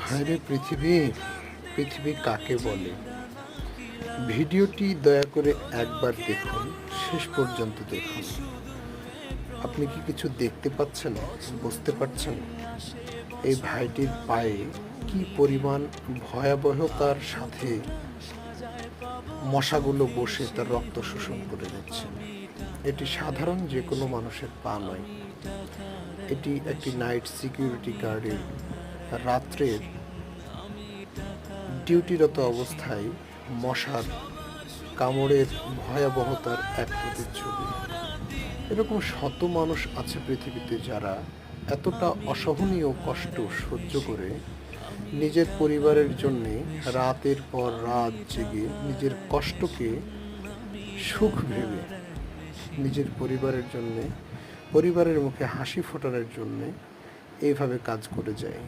হায়রে পৃথিবী, পৃথিবী কাকে বলে? ভিডিওটি দয়া করে একবার দেখুন, শেষ পর্যন্ত দেখুন। আপনি কি কিছু দেখতে পাচ্ছেন, বুঝতে পারছেন? এই ভাইটির পায়ে কি পরিমাণ ভয়াবহতার সাথে মশাগুলো বসে তার রক্ত শোষণ করে নিচ্ছে। এটি সাধারণ যে কোনো মানুষের পা নয়, এটি একটি নাইট সিকিউরিটি গার্ডের রাত্রের ডিউটিরত অবস্থায় মশার কামড়ের ভয়াবহতার এক প্রতিচ্ছবি। এরকম শত মানুষ আছে পৃথিবীতে যারা এতটা অসহনীয় কষ্ট সহ্য করে নিজের পরিবারের জন্যে রাতের পর রাত জেগে নিজের কষ্টকে সুখ ভেবে নিজের পরিবারের জন্যে, পরিবারের মুখে হাসি ফোটানোর জন্যে এইভাবে কাজ করে যায়।